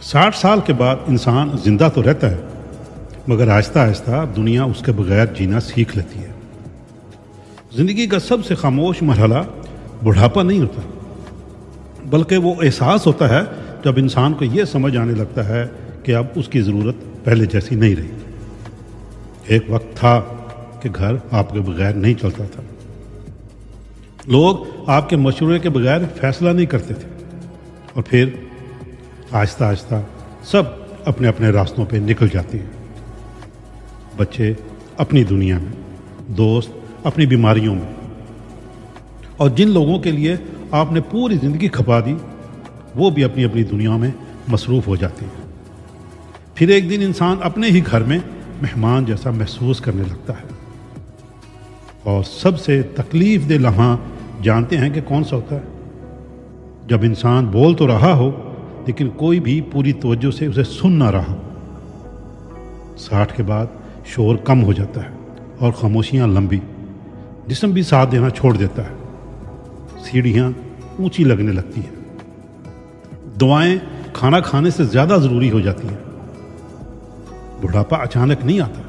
60 سال کے بعد انسان زندہ تو رہتا ہے، مگر آہستہ آہستہ دنیا اس کے بغیر جینا سیکھ لیتی ہے۔ زندگی کا سب سے خاموش مرحلہ بڑھاپا نہیں ہوتا، بلکہ وہ احساس ہوتا ہے جب انسان کو یہ سمجھ آنے لگتا ہے کہ اب اس کی ضرورت پہلے جیسی نہیں رہی۔ ایک وقت تھا کہ گھر آپ کے بغیر نہیں چلتا تھا، لوگ آپ کے مشورے کے بغیر فیصلہ نہیں کرتے تھے، اور پھر آہستہ آہستہ سب اپنے اپنے راستوں پہ نکل جاتے ہیں۔ بچے اپنی دنیا میں، دوست اپنی بیماریوں میں، اور جن لوگوں کے لیے آپ نے پوری زندگی کھپا دی وہ بھی اپنی اپنی دنیا میں مصروف ہو جاتے ہیں۔ پھر ایک دن انسان اپنے ہی گھر میں مہمان جیسا محسوس کرنے لگتا ہے، اور سب سے تکلیف دہ لمحہ جانتے ہیں کہ کون سا ہوتا ہے؟ جب انسان بول تو رہا ہو لیکن کوئی بھی پوری توجہ سے اسے سن نہ رہا۔ 60 کے بعد شور کم ہو جاتا ہے اور خاموشیاں لمبی، جسم بھی ساتھ دینا چھوڑ دیتا ہے، سیڑھیاں اونچی لگنے لگتی ہیں، دعائیں کھانا کھانے سے زیادہ ضروری ہو جاتی ہیں۔ بڑھاپا اچانک نہیں آتا،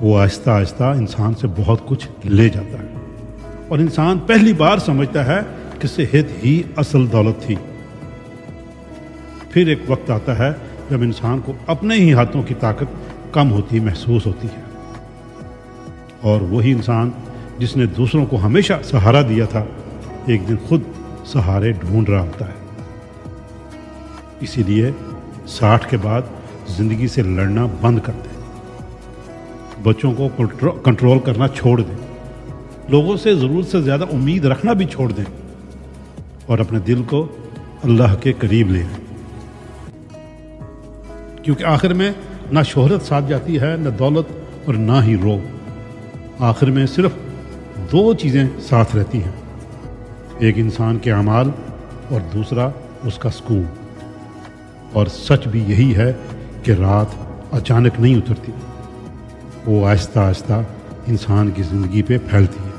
وہ آہستہ آہستہ انسان سے بہت کچھ لے جاتا ہے، اور انسان پہلی بار سمجھتا ہے کہ صحت ہی اصل دولت تھی۔ پھر ایک وقت آتا ہے جب انسان کو اپنے ہی ہاتھوں کی طاقت کم ہوتی محسوس ہوتی ہے، اور وہی انسان جس نے دوسروں کو ہمیشہ سہارا دیا تھا ایک دن خود سہارے ڈھونڈ رہا ہوتا ہے۔ اسی لیے 60 کے بعد زندگی سے لڑنا بند کر دیں، بچوں کو کنٹرول کرنا چھوڑ دیں، لوگوں سے ضرورت سے زیادہ امید رکھنا بھی چھوڑ دیں، اور اپنے دل کو اللہ کے قریب لے آئیں، کیونکہ آخر میں نہ شہرت ساتھ جاتی ہے، نہ دولت، اور نہ ہی روب۔ آخر میں صرف 2 چیزیں ساتھ رہتی ہیں، ایک انسان کے اعمال اور دوسرا اس کا سکون۔ اور سچ بھی یہی ہے کہ رات اچانک نہیں اترتی، وہ آہستہ آہستہ انسان کی زندگی پہ پھیلتی ہے۔